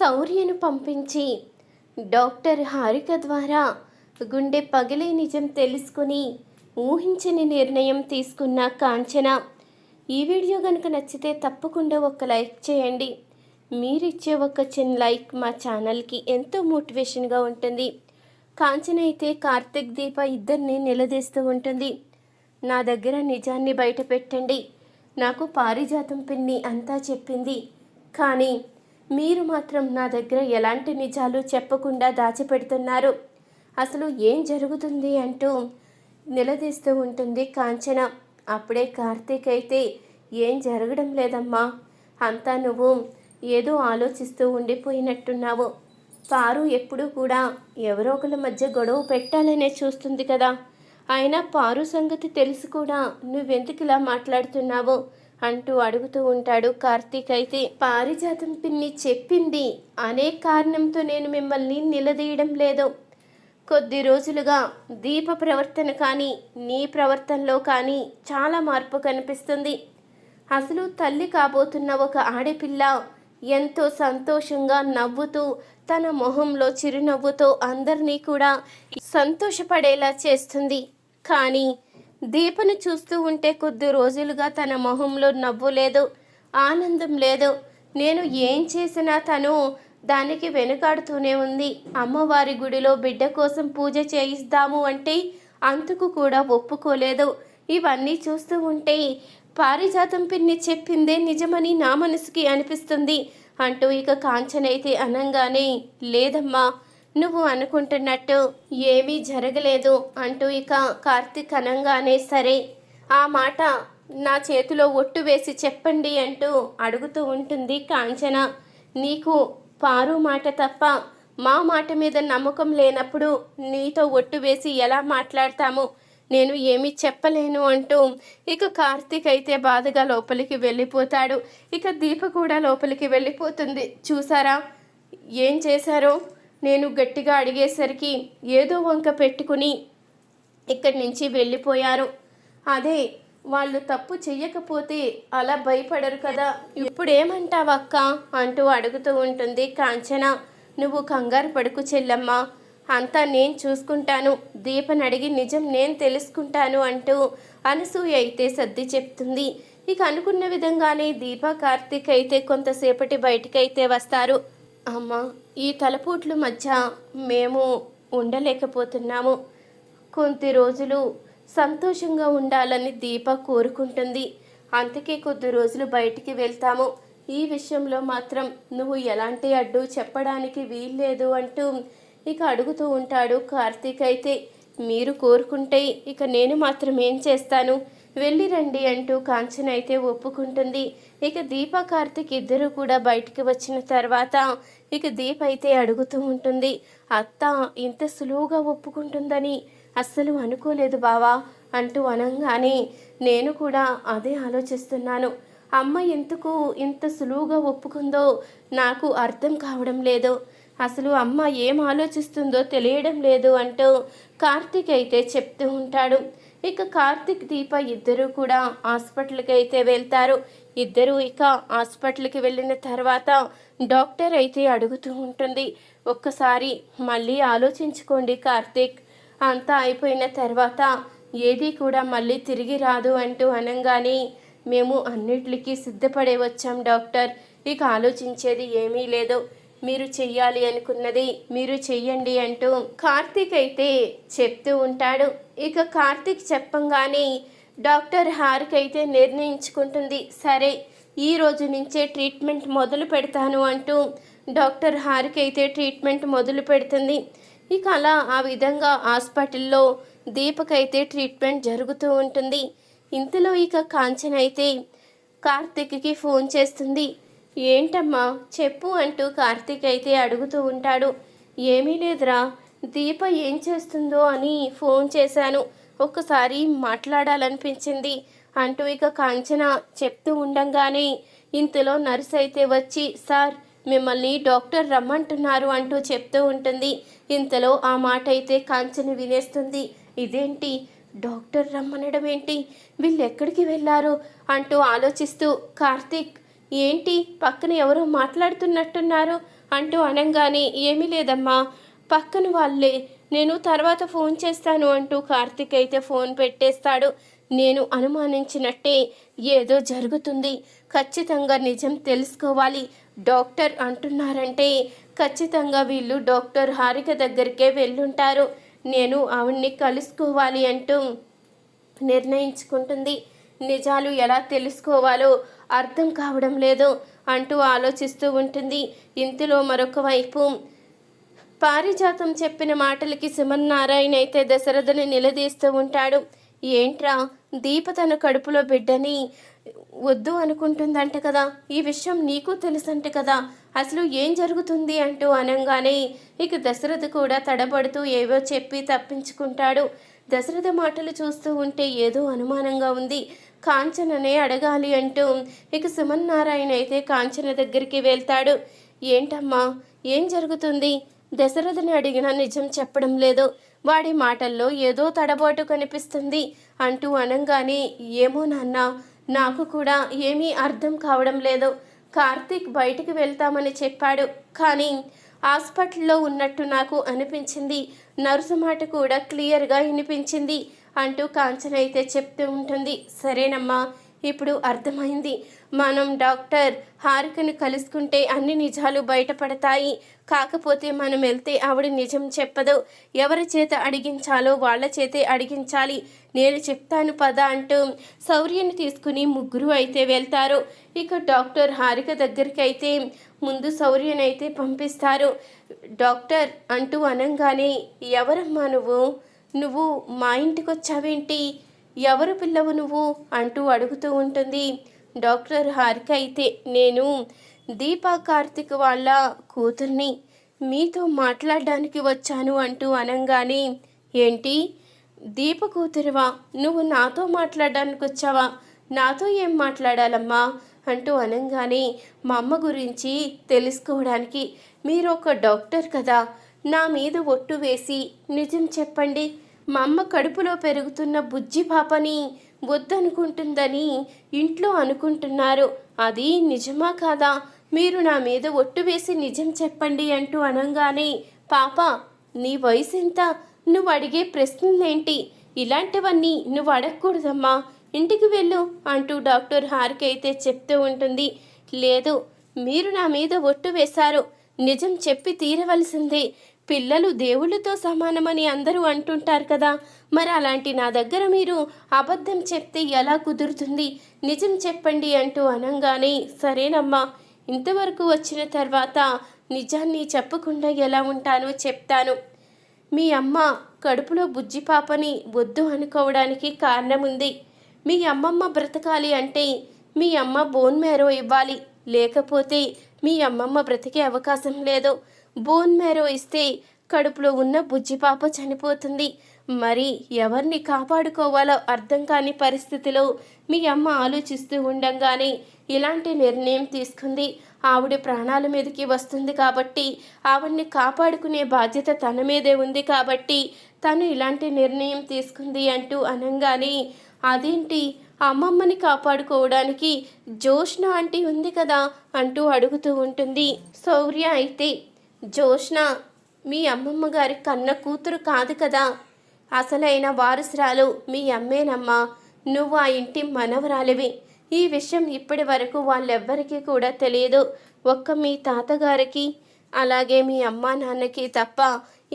శౌర్యను పంపించి డాక్టర్ హారిక ద్వారా గుండె పగిలే నిజం తెలుసుకుని ఊహించని నిర్ణయం తీసుకున్న కాంచన. ఈ వీడియో కనుక నచ్చితే తప్పకుండా ఒక లైక్ చేయండి. మీరిచ్చే ఒక చిన్న లైక్ మా ఛానల్కి ఎంతో మోటివేషన్గా ఉంటుంది. కాంచన అయితే కార్తిక్ దీప ఇద్దరిని నిలదీస్తూ ఉంటుంది. నా దగ్గర నిజాన్ని బయట పెట్టండి. నాకు పారిజాతం పిన్ని అంతా చెప్పింది, కానీ మీరు మాత్రం నా దగ్గర ఎలాంటి నిజాలు చెప్పకుండా దాచిపెడుతున్నారు. అసలు ఏం జరుగుతుంది అంటూ నిలదీస్తూ ఉంటుంది కాంచన. అప్పుడే కార్తీక్ అయితే ఏం జరగడం లేదమ్మా, అంతా నువ్వు ఏదో ఆలోచిస్తూ ఉండిపోయినట్టున్నావు. పారు ఎప్పుడూ కూడా ఎవరో ఒకళ్ళ మధ్య గొడవ పెట్టాలనే చూస్తుంది కదా, అయినా పారు సంగతి తెలిసి కూడా నువ్వెందుకు ఇలా మాట్లాడుతున్నావు అంటూ అడుగుతూ ఉంటాడు కార్తీక్. అయితే పారిజాతం పిన్ని చెప్పింది అనే కారణంతో నేను మిమ్మల్ని నిలదీయడం లేదు. కొద్ది రోజులుగా దీప ప్రవర్తన కానీ నీ ప్రవర్తనలో కానీ చాలా మార్పు కనిపిస్తుంది. అసలు తల్లి కాబోతున్న ఒక ఆడపిల్ల ఎంతో సంతోషంగా నవ్వుతూ తన మొహంలో చిరునవ్వుతో అందరినీ కూడా సంతోషపడేలా చేస్తుంది. కానీ దీపను చూస్తూ ఉంటే కొద్ది రోజులుగా తన మొహంలో నవ్వు లేదు, ఆనందం లేదు. నేను ఏం చేసినా తను దానికి వెనుకాడుతూనే ఉంది. అమ్మవారి గుడిలో బిడ్డ కోసం పూజ చేయిస్తాము అంటే అందుకు కూడా ఒప్పుకోలేదు. ఇవన్నీ చూస్తూ ఉంటే పారిజాతం పిన్ని చెప్పిందే నిజమని నా మనసుకి అనిపిస్తుంది అంటూ ఇక కాంచనైతే అనంగానే, లేదమ్మా నువ్వు అనుకుంటున్నట్టు ఏమీ జరగలేదు అంటూ ఇక కార్తీక్ అనంగానే, సరే ఆ మాట నా చేతిలో ఒట్టు వేసి చెప్పండి అంటూ అడుగుతూ ఉంటుంది కాంచన. నీకు పారు మాట తప్ప మా మాట మీద నమ్మకం లేనప్పుడు నీతో ఒట్టు వేసి ఎలా మాట్లాడతాము, నేను ఏమీ చెప్పలేను అంటూ ఇక కార్తీక్ అయితే బాధగా లోపలికి వెళ్ళిపోతాడు. ఇక దీప కూడా లోపలికి వెళ్ళిపోతుంది. చూసారా ఏం చేశారో, నేను గట్టిగా అడిగేసరికి ఏదో వంక పెట్టుకుని ఇక్కడి నుంచి వెళ్ళిపోయారు. అదే వాళ్ళు తప్పు చెయ్యకపోతే అలా భయపడరు కదా, ఇప్పుడేమంటావక్క అంటూ అడుగుతూ ఉంటుంది కాంచన. నువ్వు కంగారు పడుకు చెల్లమ్మ, అంతా నేను చూసుకుంటాను, దీపని అడిగి నిజం నేను తెలుసుకుంటాను అంటూ అనసూయ అయితే సర్ది చెప్తుంది. ఇక అనుకున్న విధంగానే దీప కార్తీక్ అయితే కొంతసేపటి బయటికైతే వస్తారు. అమ్మ, ఈ తలపోట్ల మధ్య మేము ఉండలేకపోతున్నాము. కొద్ది రోజులు సంతోషంగా ఉండాలని దీప కోరుకుంటుంది. అందుకే కొద్ది రోజులు బయటికి వెళ్తాము. ఈ విషయంలో మాత్రం నువ్వు ఎలాంటి అడ్డు చెప్పడానికి వీల్లేదు అంటూ ఇక అడుగుతూ ఉంటాడు కార్తీక్. అయితే మీరు కోరుకుంటే ఇక నేను మాత్రం ఏం చేస్తాను, వెళ్ళి రండి అంటూ కాంచన అయితే ఒప్పుకుంటుంది. ఇక దీప కార్తీక్ ఇద్దరు కూడా బయటికి వచ్చిన తర్వాత ఇక దీప అయితే అడుగుతూ ఉంటుంది, అత్త ఇంత సులువుగా ఒప్పుకుంటుందని అస్సలు అనుకోలేదు బావా అంటూ అనంగానే, నేను కూడా అదే ఆలోచిస్తున్నాను. అమ్మ ఎందుకు ఇంత సులువుగా ఒప్పుకుందో నాకు అర్థం కావడం లేదు. అసలు అమ్మ ఏం ఆలోచిస్తుందో తెలియడం లేదు అంటూ కార్తీక్ అయితే చెప్తూ ఉంటాడు. ఇక కార్తీక్ దీప ఇద్దరూ కూడా హాస్పిటల్కి అయితే వెళ్తారు. ఇద్దరూ ఇక హాస్పిటల్కి వెళ్ళిన తర్వాత డాక్టర్ అయితే అడుగుతూ ఉంటుంది, ఒక్కసారి మళ్ళీ ఆలోచించుకోండి కార్తీక్, అంతా అయిపోయిన తర్వాత ఏది కూడా మళ్ళీ తిరిగి రాదు అంటూ అనంగానే, మేము అన్నిటికీ సిద్ధపడే వచ్చాం డాక్టర్, ఇక ఆలోచించేది ఏమీ లేదు, మీరు చెయ్యాలి అనుకున్నది మీరు చెయ్యండి అంటూ కార్తీక్ అయితే చెప్తూ ఉంటాడు. ఇక కార్తీక్ చెప్పంగానే డాక్టర్ హారిక అయితే నిర్ణయించుకుంటుంది, సరే ఈ రోజు నుంచే ట్రీట్మెంట్ మొదలు పెడతాను అంటూ డాక్టర్ హారిక అయితే ట్రీట్మెంట్ మొదలు పెడుతుంది. ఇక అలా ఆ విధంగా హాస్పిటల్లో దీపకైతే ట్రీట్మెంట్ జరుగుతూ ఉంటుంది. ఇంతలో ఇక కాంచన అయితే కార్తీక్కి ఫోన్ చేస్తుంది. ఏంటమ్మా చెప్పు అంటూ కార్తీక్ అయితే అడుగుతూ ఉంటాడు. ఏమీ లేదురా, దీప ఏం చేస్తుందో అని ఫోన్ చేశాను, ఒక్కసారి మాట్లాడాలనిపించింది అంటూ ఇక కాంచన చెప్తూ ఉండంగానే ఇంతలో నర్స్ అయితే వచ్చి, సార్ మిమ్మల్ని డాక్టర్ రమ్మంటున్నారు అంటూ చెప్తూ ఉంటుంది. ఇంతలో ఆ మాట అయితే కాంచన వినేస్తుంది. ఇదేంటి డాక్టర్ రమ్మనడం ఏంటి, వీళ్ళు ఎక్కడికి వెళ్ళారు అంటూ ఆలోచిస్తూ, కార్తీక్ ఏంటి పక్కన ఎవరో మాట్లాడుతున్నట్టున్నారు అంటూ అనగానే ఏమీ లేదమ్మా, పక్కన వాళ్ళే, నేను తర్వాత ఫోన్ చేస్తాను అంటూ కార్తీక్ అయితే ఫోన్ పెట్టేస్తాడు. నేను అనుమానించినట్టే ఏదో జరుగుతుంది, ఖచ్చితంగా నిజం తెలుసుకోవాలి. డాక్టర్ అంటున్నారంటే ఖచ్చితంగా వీళ్ళు డాక్టర్ హారిక దగ్గరికే వెళ్ళుంటారు. నేను ఆవిడ్ని కలుసుకోవాలి అంటూ నిర్ణయించుకుంటుంది. నిజాలు ఎలా తెలుసుకోవాలో అర్థం కావడం లేదు అంటూ ఆలోచిస్తూ ఉంటుంది. ఇంతలో మరొక వైపు పారిజాతం చెప్పిన మాటలకి సుమన్నారాయణ అయితే దశరథని నిలదీస్తూ ఉంటాడు. ఏంట్రా, దీప తన కడుపులో బిడ్డని వద్దు అనుకుంటుందంట కదా, ఈ విషయం నీకు తెలుసంట కదా, అసలు ఏం జరుగుతుంది అంటూ అనగానే ఇక దశరథ కూడా తడబడుతూ ఏవో చెప్పి తప్పించుకుంటాడు. దశరథ మాటలు చూస్తూ ఉంటే ఏదో అనుమానంగా ఉంది, కాంచననే అడగాలి అంటూ ఇక సుమన్నారాయణ అయితే కాంచన దగ్గరికి వెళ్తాడు. ఏంటమ్మా, ఏం జరుగుతుంది? దశరథని అడిగినా నిజం చెప్పడం లేదు, వాడి మాటల్లో ఏదో తడబాటు కనిపిస్తుంది అంటూ అనగానే ఏమో నాన్న, నాకు కూడా ఏమీ అర్థం కావడం లేదు. కార్తీక్ బయటికి వెళ్తామని చెప్పాడు, కానీ హాస్పిటల్లో ఉన్నట్టు నాకు అనిపించింది, నర్సు మాట కూడా క్లియర్గా వినిపించింది అంటూ కాంచన అయితే చెప్తూ ఉంటుంది. సరేనమ్మా, ఇప్పుడు అర్థమైంది, మనం డాక్టర్ హారికని కలుసుకుంటే అన్ని నిజాలు బయటపడతాయి. కాకపోతే మనం వెళ్తే ఆవిడ నిజం చెప్పదు, ఎవరి చేత అడిగించాలో వాళ్ళ చేతే అడిగించాలి, నేను చెప్తాను పద అంటూ శౌర్యని తీసుకుని ముగ్గురు అయితే వెళ్తారు. ఇక డాక్టర్ హారిక దగ్గరికి అయితే ముందు శౌర్యనైతే పంపిస్తారు. డాక్టర్ అంటూ అనగానే ఎవరమ్మా నువ్వు మా ఇంటికి వచ్చావేంటి, ఎవరు పిల్లవు నువ్వు అంటూ అడుగుతూ ఉంటుంది. డాక్టర్ హారిక అయితే నేను దీపా కార్తిక్ వాళ్ళ కూతుర్ని, మీతో మాట్లాడడానికి వచ్చాను అంటూ అనగానే ఏంటి, దీప కూతురువా, నువ్వు నాతో మాట్లాడడానికి వచ్చావా, నాతో ఏం మాట్లాడాలమ్మా అంటూ అనగానే మా అమ్మ గురించి తెలుసుకోవడానికి, మీరు ఒక డాక్టర్ కదా, నా మీద ఒట్టు వేసి నిజం చెప్పండి, మా అమ్మ కడుపులో పెరుగుతున్న బుజ్జి పాపని వద్దనుకుంటుందని ఇంట్లో అనుకుంటున్నారు, అది నిజమా కాదా, మీరు నా మీద ఒట్టు వేసి నిజం చెప్పండి అంటూ అనగానే పాప, నీ వయసు ఎంత, నువ్వు అడిగే ప్రశ్నలేంటి, ఇలాంటివన్నీ నువ్వు అడగకూడదమ్మా, ఇంటికి వెళ్ళు అంటూ డాక్టర్ హారిక అయితే చెప్తూ ఉంటుంది. లేదు, మీరు నా మీద ఒట్టు వేశారు, నిజం చెప్పి తీరవలసిందే, పిల్లలు దేవుళ్ళతో సమానమని అందరూ అంటుంటారు కదా, మరి అలాంటి నా దగ్గర మీరు అబద్ధం చెప్తే ఎలా కుదురుతుంది, నిజం చెప్పండి అంటూ అనగానే సరేనమ్మా, ఇంతవరకు వచ్చిన తర్వాత నిజాన్ని చెప్పకుండా ఎలా ఉంటానో చెప్తాను. మీ అమ్మ కడుపులో బుజ్జి పాపని వద్దు అనుకోవడానికి కారణం ఉంది. మీ అమ్మమ్మ బ్రతకాలి అంటే మీ అమ్మ బోన్ మ్యారో ఇవ్వాలి, లేకపోతే మీ అమ్మమ్మ బ్రతికే అవకాశం లేదు. బోన్ మ్యారో ఇస్తే కడుపులో ఉన్న బుజ్జి పాప చనిపోతుంది. మరి ఎవరిని కాపాడుకోవాలో అర్థం కాని పరిస్థితిలో మీ అమ్మ ఆలోచిస్తూ ఉండంగానే ఇలాంటి నిర్ణయం తీసుకుంది. ఆవిడ ప్రాణాల మీదకి వస్తుంది కాబట్టి, ఆవిడ్ని కాపాడుకునే బాధ్యత తన మీదే ఉంది కాబట్టి తను ఇలాంటి నిర్ణయం తీసుకుంది అంటూ అనగానే అదేంటి, అమ్మమ్మని కాపాడుకోవడానికి జోష్న ఆంటీ ఉంది కదా అంటూ అడుగుతూ ఉంటుంది. శౌర్య అయితే జోష్న మీ అమ్మమ్మ గారి కన్న కూతురు కాదు కదా, అసలైన వారసురాలు మీ అమ్మేనమ్మా, నువ్వు ఆ ఇంటి మనవరాలివి. ఈ విషయం ఇప్పటి వరకు వాళ్ళెవ్వరికీ కూడా తెలియదు, ఒక్క మీ తాతగారికి అలాగే మీ అమ్మా నాన్నకి తప్ప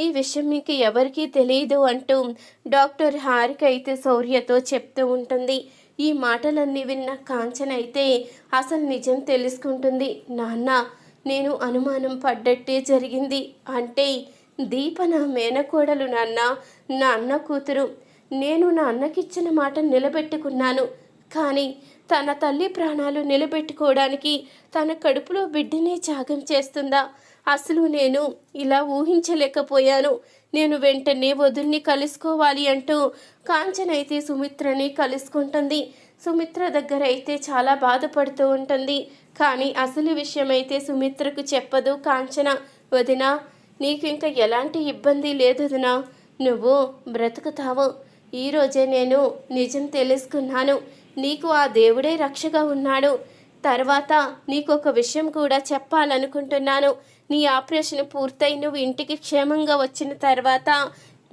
ఈ విషయం మీకు ఎవరికీ తెలియదు అంటూ డాక్టర్ హారిక అయితే శౌర్యతో చెప్తూ ఉంటుంది. ఈ మాటలన్నీ విన్న కాంచన అయితే అసలు నిజం తెలుసుకుంటుంది. నాన్న, నేను అనుమానం పడ్డట్టే జరిగింది, అంటే దీప నా మేనకోడలు నాన్న, నా అన్న కూతురు. నేను నా అన్నకిచ్చిన మాట నిలబెట్టుకున్నాను, కానీ తన తల్లి ప్రాణాలు నిలబెట్టుకోవడానికి తన కడుపులో బిడ్డనే త్యాగం చేస్తుందా, అసలు నేను ఇలా ఊహించలేకపోయాను. నేను వెంటనే వదుల్ని కలుసుకోవాలి అంటూ కాంచన అయితే సుమిత్రని కలుసుకుంటుంది. సుమిత్ర దగ్గర అయితే చాలా బాధపడుతూ ఉంటుంది, కానీ అసలు విషయం అయితే సుమిత్రకు చెప్పదు కాంచన. వదినా, నీకు ఇంకా ఎలాంటి ఇబ్బంది లేదు వదినా, నువ్వు బ్రతుకుతావు. ఈరోజే నేను నిజం తెలుసుకున్నాను, నీకు ఆ దేవుడే రక్షగా ఉన్నాడు. తర్వాత నీకు ఒక విషయం కూడా చెప్పాలనుకుంటున్నాను. నీ ఆపరేషన్ పూర్తయి నువ్వు ఇంటికి క్షేమంగా వచ్చిన తర్వాత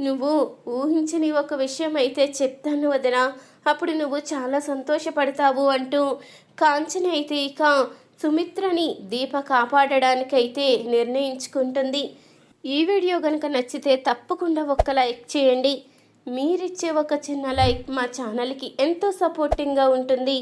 నువ్వు ఊహించని ఒక విషయం అయితే చెప్తాను వదినా, అప్పుడు నువ్వు చాలా సంతోషపడతావు అంటూ కాంచన అయితే ఇక సుమిత్రని దీప కాపాడడానికైతే నిర్ణయించుకుంటుంది. ఈ వీడియో కనుక నచ్చితే తప్పకుండా ఒక్క లైక్ చేయండి. మీరిచ్చే ఒక చిన్న లైక్ మా ఛానల్కి ఎంతో సపోర్టింగ్గా ఉంటుంది.